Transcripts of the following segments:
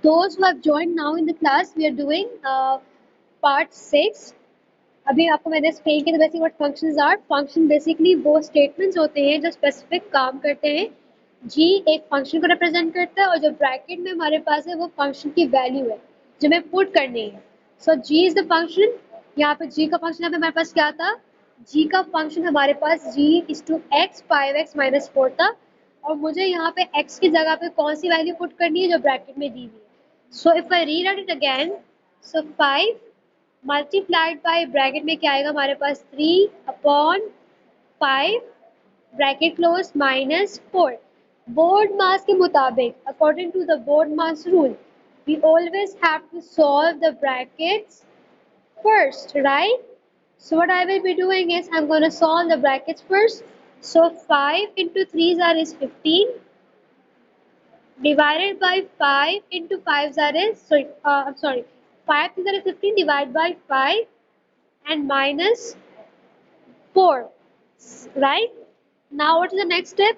Those who have joined now in the class, we are doing part 6. अभी आपको मैंने explain किया basic what functions are. Function basically वो statements होते हैं जो स्पेसिफिक काम करते हैं. जी एक फंक्शन को रिप्रेजेंट करता है और जो ब्रैकेट में हमारे पास है वो फंक्शन की वैल्यू है जो हमें पुट करनी है. सो जी इज द फंक्शन. यहाँ पे जी का फंक्शन यहाँ पे हमारे पास क्या था? जी का फंक्शन हमारे पास जी इज टू एक्स 5x-4 था और मुझे यहाँ पे x की जगह पे कौन सी वैल्यू पुट करनी है जो ब्रैकेट में दी हुई है. So if I rewrite it again, so 5 multiplied by bracket में क्या आएगा हमारे पास 3/5 bracket close minus 4. BODMAS के मुताबिक according to the BODMAS rule we always have to solve the brackets first, right? So what I will be doing is I'm going to solve the brackets first. So 5 into 3 is 15 divided by 5 into 5 is I'm sorry, 5 is 15 divided by 5 and minus 4, right? Now what is the next step?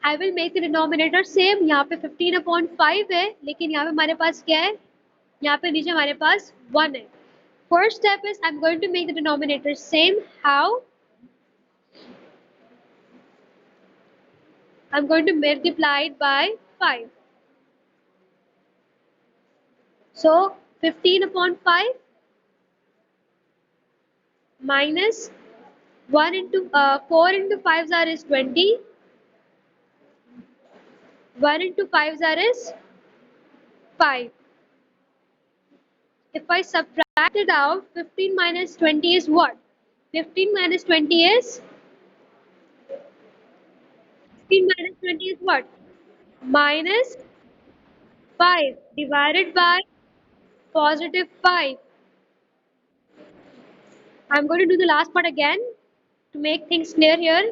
I will make the denominator same. यहाँ पे 15/5 है लेकिन यहाँ पे हमारे पास क्या है? यहाँ पे नीचे हमारे पास 1 है. First step is I'm going to make the denominator same. How? I'm going to multiply it by 5. So 15/5 minus 1 into 4 into 5 is 20. 1 into 5 is 5. If I subtract it out, 15 minus 20 is what? 15 minus 20 is 15 minus 20 is what? Minus 5 divided by positive 5. I'm going to do the last part again to make things clear here.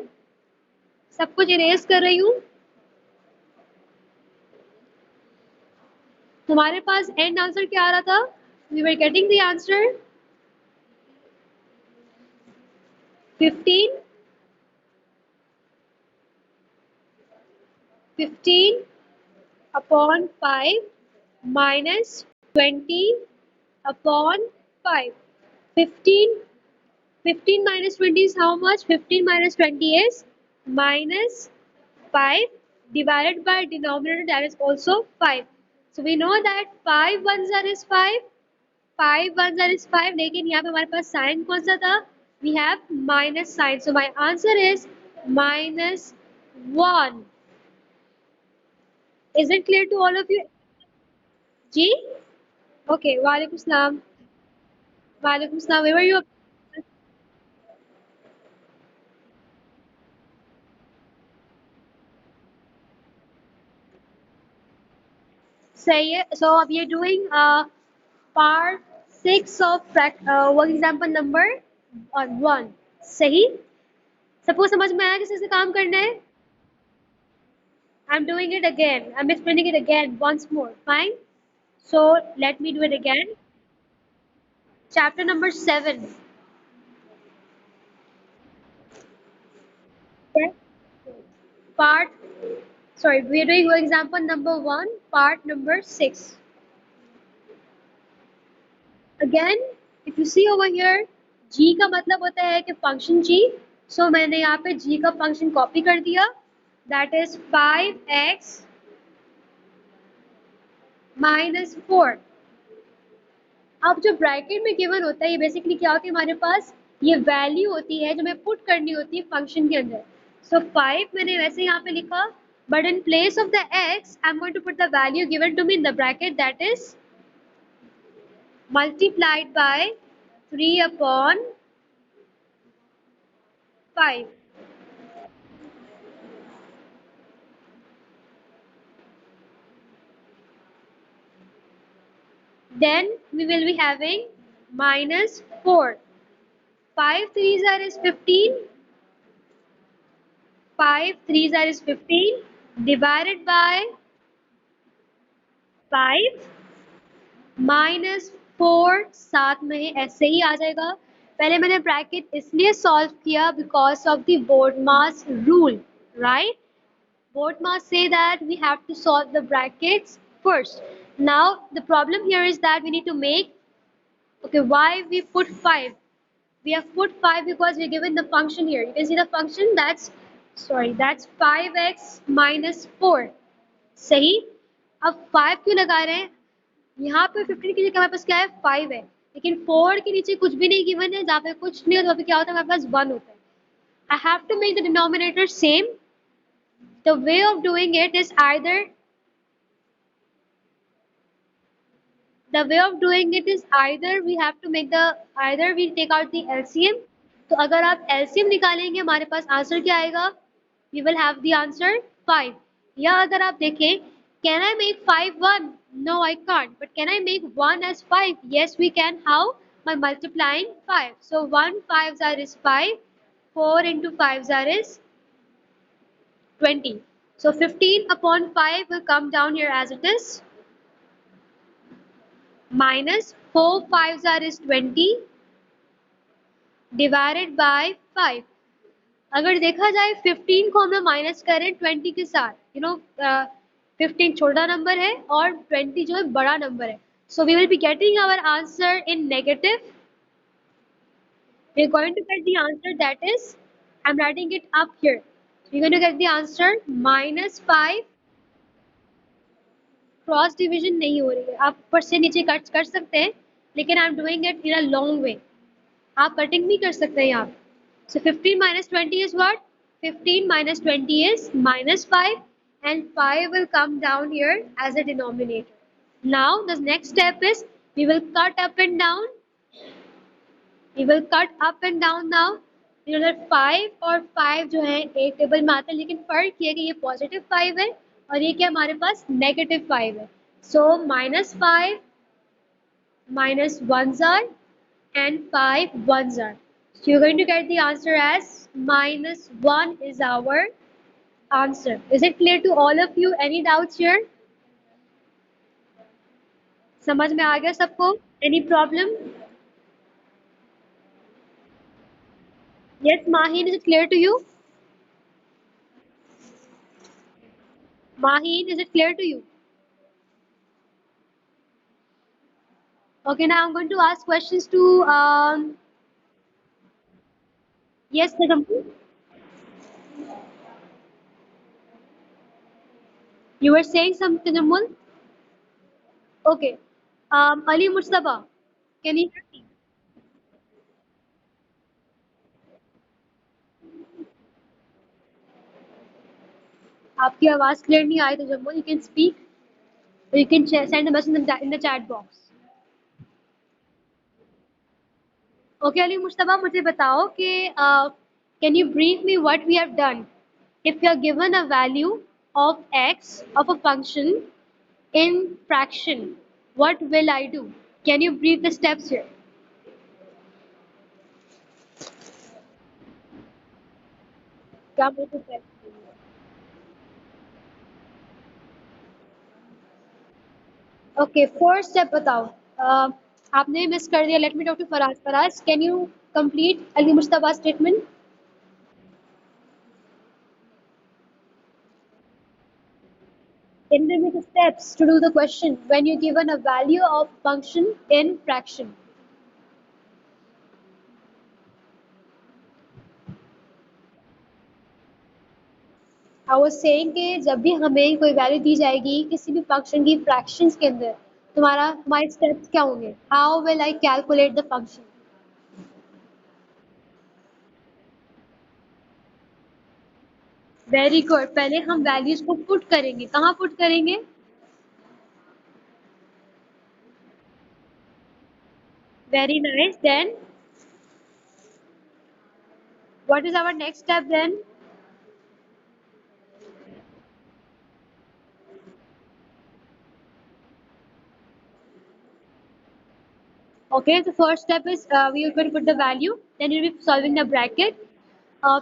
सब कुछ erase कर रही हूँ. हमारे पास end answer क्या आ रहा था? We were getting the answer 15/5 minus 20/5. 15 minus 20 is how much? 15 minus 20 is minus 5 divided by denominator, that is also 5. So we know that 5 ones is 5, 5 ones is 5, लेकिन यहाँ पे हमारे पास साइन कौन सा था? We have minus sign. So my answer is -1. Is it clear to all of you? Ji? Okay. Walaikum salam. Walaikum salam. Where were you? सही है. So अब ये doing part 6 of work example number 1. सही. सबको समझ में आया किसी से काम करना है? I'm doing it again. I'm explaining it again once more. Fine. So let me do it again. Chapter number 7. Okay. We are doing work example number 1, part number 6. Again, if you see over here, g का मतलब होता है कि function g. So मैंने यहाँ पे g का function copy कर दिया. That is 5x minus 4. अब जो ब्रैकेट में गिवन होता है ये बेसिकली क्या होती है हमारे पास? ये वैल्यू होती है जो हमें पुट करनी होती है फंक्शन के अंदर. So 5 मैंने वैसे यहाँ पे लिखा, but in place of the x, I'm going to put the value given to me in the bracket, that is multiplied by 3/5. Then we will be having minus 4. 5 3s is 15. 5 3s is 15 divided by 5 minus 4 साथ में ऐसे ही आ जाएगा. पहले मैंने bracket इसलिए solve किया because of the BODMAS rule, right? BODMAS say that we have to solve the brackets first. Now the problem here is that we need to make, okay, why we put 5? We have put 5 because we're given the function here. You can see the function, that's 5x minus 4. सही. अब 5 क्यों लगा रहे हैं? यहाँ पे 15 की जगह हमारे पास क्या है, 5 है, लेकिन 4 के नीचे कुछ भी नहीं गिवन है, जहाँ पे कुछ नहीं होता तो क्या होता है, हमारे पास 1 होता है. I have to make the denominator same. The way of doing it is either we have to make the, either we take out the LCM. तो अगर आप LCM निकालेंगे हमारे पास आंसर क्या आएगा, we will have the answer 5. या अगर आप देखें, can I make 5 1? No, I can't. But can I make 1 as 5? Yes, we can. How? By multiplying 5. So 1 5s are is 5. 4 into 5s are is 20. So 15 upon 5 will come down here as it is. Minus 4 5s are is 20 divided by 5. अगर देखा जाए 15 को हम लोग minus करें 20 के साथ, 15 छोटा नंबर है और 20 जो है बड़ा नंबर है. So we will be getting our answer in negative. We are going to get the answer that is, I'm writing it up here. So we are going to get the answer minus 5. Cross division नहीं हो रही है, आप ऊपर से नीचे cut कर सकते हैं, लेकिन I am doing it in a long way. आप कटिंग भी कर सकते हैं यहाँ. So 15 minus 20 is what? 15 minus 20 is minus 5, and 5 will come down here as a denominator. Now the next step is we will cut up and down. We will cut up and down now. You know that 5 और 5 जो है एक table में आते हैं, लेकिन फर्क ये है कि ये पॉजिटिव 5 है और ये क्या हमारे पास नेगेटिव 5 है. So minus 5 minus 1s are and 5 1s are. So you're going to get the answer as minus 1 is our answer. Is it clear to all of you? Any doubts here? समझ में आ गया सबको? Any problem? Yes, Maheen, is it clear to you? Maheen, is it clear to you? Okay, now I'm going to ask questions to yes, Nagam. You were saying something, Namul? Okay. Ali Mustafa, can you hear me? आपकी आवाज clear नहीं आई तो Jammu, you can speak or you can send a message in the chat box. Okay, Ali Mustafa, मुझे बताओ कि can you brief me what we have done? If you are given a value of x of a function in fraction, what will I do? Can you brief the steps here? क्या मुझे steps? Okay, first step बताओ. आपने miss कर दिया. Let me talk to Faraz. Faraz, can you complete Ali Mustafa's statement? Can there be the steps to do the question when you're given a value of function in fraction? I was saying कि जब भी हमें कोई value दी जाएगी किसी भी function की fractions के अंदर, हमारे स्टेप्स क्या होंगे? How will I calculate the function? Very good. पहले हम वैल्यूज को पुट करेंगे. कहाँ पुट करेंगे? Very nice. Then what is our next step then? Okay, the first step is we are going to put the value, then you'll be solving the bracket.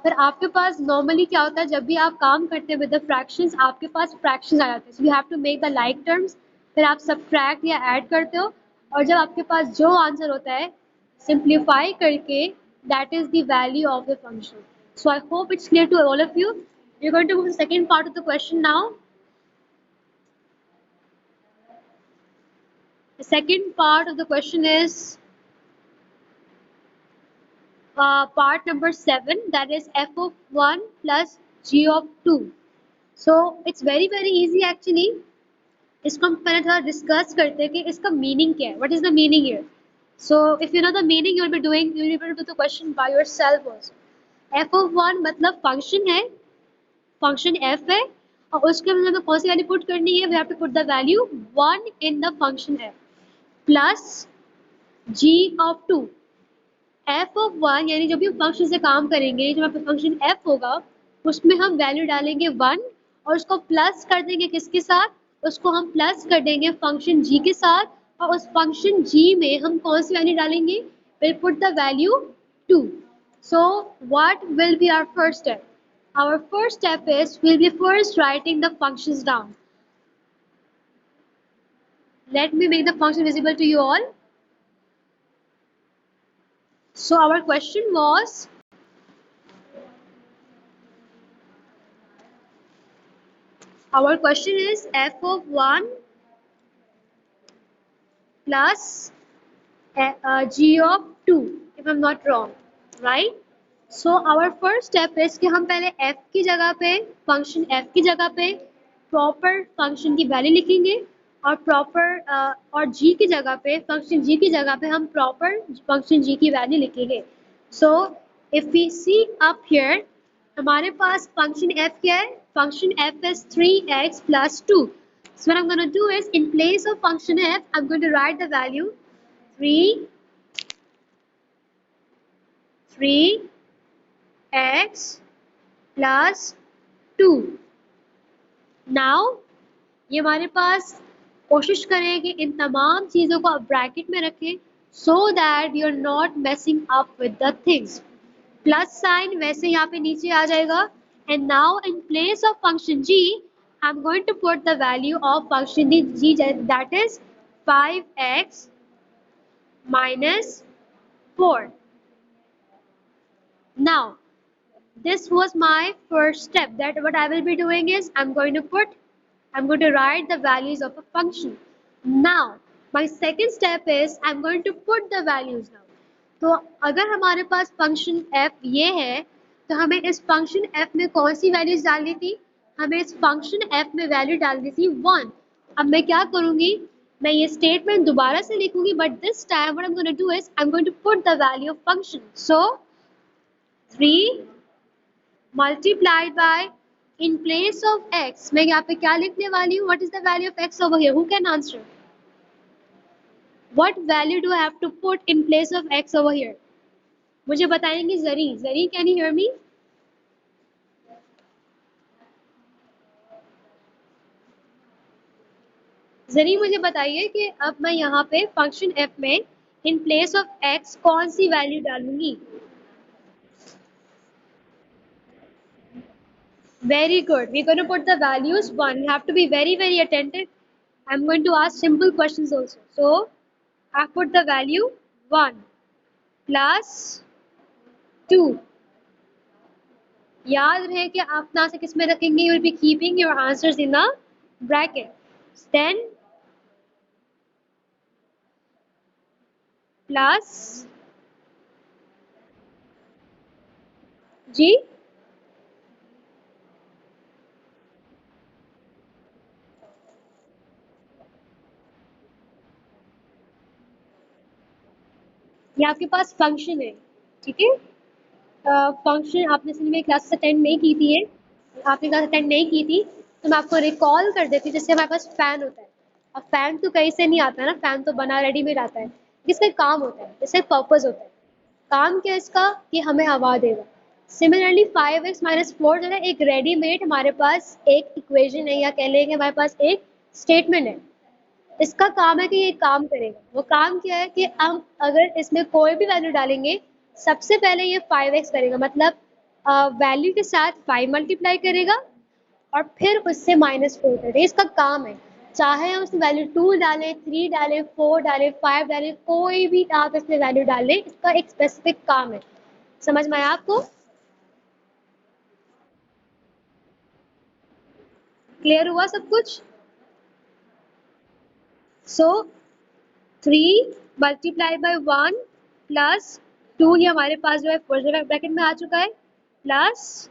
फिर आपके पास normally क्या होता है, जब भी आप काम करते हैं विद द फ्रैक्शंस, आपके पास फ्रैक्शंस आ जाते हैं. So you have to make the like terms, फिर आप सब्ट्रैक्ट या ऐड करते हो, और जब आपके पास जो आंसर होता है सिंप्लीफाई करके, that is the value of the function. So I hope it's clear to all of you. You are going to move the second part of the question now. second part of the question is part number 7, that is f of 1 plus g of 2. So it's very easy actually. इसको हम पहले थोड़ा discuss करते हैं कि इसका meaning क्या है, what is the meaning here. So if you know the meaning you will be able to do the question by yourself also. f of 1 मतलब फंक्शन है, फंक्शन f है और उसके अंदर हमें कौन सी वैल्यू पुट करनी है, we have to put the value 1 in the function f plus g of 2. f of 1 यानी जो भी हम फंक्शन से काम करेंगे, जो हमारा फंक्शन f होगा उसमें हम वैल्यू डालेंगे 1 और उसको प्लस कर देंगे किसके साथ, उसको हम प्लस कर देंगे फंक्शन g के साथ और उस फंक्शन g में हम कौन सी वैल्यू डालेंगे, we'll put the value 2. So what will be our first step? Our first step is we'll be first writing the functions down. Let me make the function visible to you all. So our question was is f of 1 plus g of 2 if I'm not wrong, right? So our first step is कि हम पहले f की जगह पे, function f की जगह पे proper function की वैल्यू लिखेंगे और प्रॉपर और g की जगह पे, फंक्शन g की जगह पे हम प्रॉपर फंक्शन g की वैल्यू लिखेंगे. So if we see up here, हमारे पास फंक्शन f क्या है, function f is 3x plus 2. So what I'm going to do is in place of function f, I'm going to write the value 3x plus 2. Now ये हमारे पास कोशिश करें कि इन तमाम चीज़ों को आप ब्रैकेट में रखें so that you are not messing up with the things. Plus sign वैसे यहाँ पे नीचे आ जाएगा and now in place of function g I'm going to put the value of function g, that is 5x minus 4. Now this was my first step, that what I will be doing is I'm going to write the values of a function. Now my second step is I'm going to put the values now. तो अगर हमारे पास function f ये है तो हमें इस function f में कौन सी वैल्यूज डालनी थी, हमें इस फंक्शन f में वैल्यू डालनी थी 1. अब मैं क्या करूंगी, मैं ये स्टेटमेंट दोबारा से लिखूंगी but this time what I am going to do is I am going to put the value of function. So 3 multiplied by, in place of x मैं यहाँ पे क्या लिखने वाली हूँ, what is the value of x over here, who can answer? What value do I have to put in place of x over here? मुझे बताएंगी जरी, can you hear me? जरी मुझे बताइए कि अब मैं यहाँ पे फंक्शन f में in place of x कौन सी वैल्यू डालूंगी. Very good. We're going to put the values 1. You have to be very attentive. I'm going to ask simple questions also. So, I put the value 1 plus 2. याद रहे कि आप ना से किस में रखेंगे, you will be keeping your answers in the bracket. Then plus G ये आपके पास फंक्शन है, ठीक है. फंक्शन आपने मेरी क्लास अटेंड नहीं की थी, आपने क्लास अटेंड नहीं की थी तो मैं आपको रिकॉल कर देती. जैसे हमारे पास फैन होता है, अब फैन तो कहीं से नहीं आता ना, फैन तो बना रेडीमेड आता है. इसका काम होता है, इसका पर्पज होता है. काम क्या है इसका, कि हमें हवा देगा. सिमिलरली 5x माइनस 4 जो है एक रेडीमेड हमारे पास एक इक्वेशन है, या कह लेंगे हमारे पास एक स्टेटमेंट है. इसका काम है कि ये काम करेगा. वो काम क्या है कि हम अगर इसमें कोई भी वैल्यू डालेंगे, सबसे पहले ये 5x करेगा, मतलब वैल्यू के साथ 5 मल्टीप्लाई करेगा और फिर उससे -4 करेगा. इसका काम है. चाहे हम उसमें वैल्यू 2 डालें, 3 डालें, 4 डालें, 5 डालें, कोई भी आप इसमें वैल्यू डाल लें, इसका एक स्पेसिफिक काम है. समझ में आया आपको? क्लियर हुआ सब कुछ? सो 3 मल्टीप्लाई बाय 1 प्लस 2, ये हमारे पास जो है फर्स्ट ब्रैकेट में आ चुका है, plus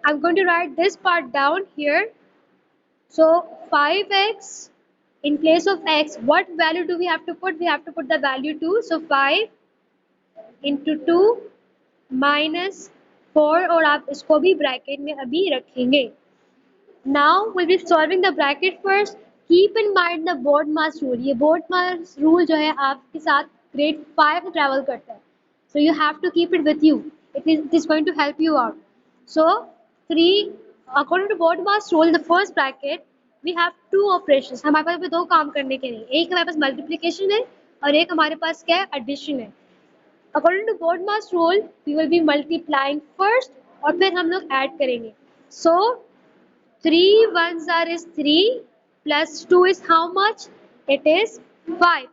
I am going to write this part down here. So 5x, in place of x, what value do we have to put? We have to put the value 2. So 5 into 2 minus 4, और आप इसको भी bracket में अभी रखेंगे. Now we'll be solving the bracket first. Keep in mind the board mass rule. ये board mass rule जो है आपके साथ grade 5 में travel करता है. So you have to keep it with you. It is going to help you out. So 3, according to board mass rule, the first bracket we have 2 operations. हमारे पास दो काम करने के लिए, एक हमारे पास multiplication है और एक हमारे पास क्या है, addition है. According to board mass rule, we will be multiplying first और फिर हम लोग add करेंगे. So 3 ones are is 3 plus 2 is how much? It is 5.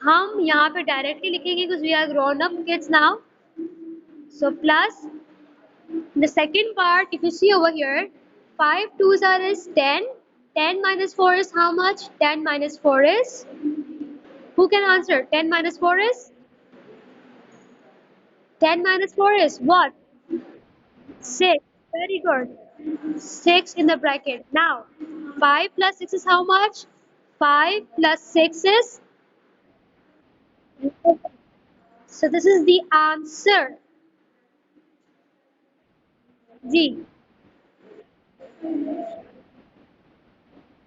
हम यहाँ पे directly लिखेंगे because we are grown up kids now. So plus the second part, if you see over here, 5 twos are is 10. 10 minus 4 is how much? 10 minus 4 is, who can answer? 10 minus 4 is, 10 minus 4 is what? 6. Very good. 6 in the bracket. Now 5 plus 6 is how much? 5 plus 6 is, so this is the answer. Ji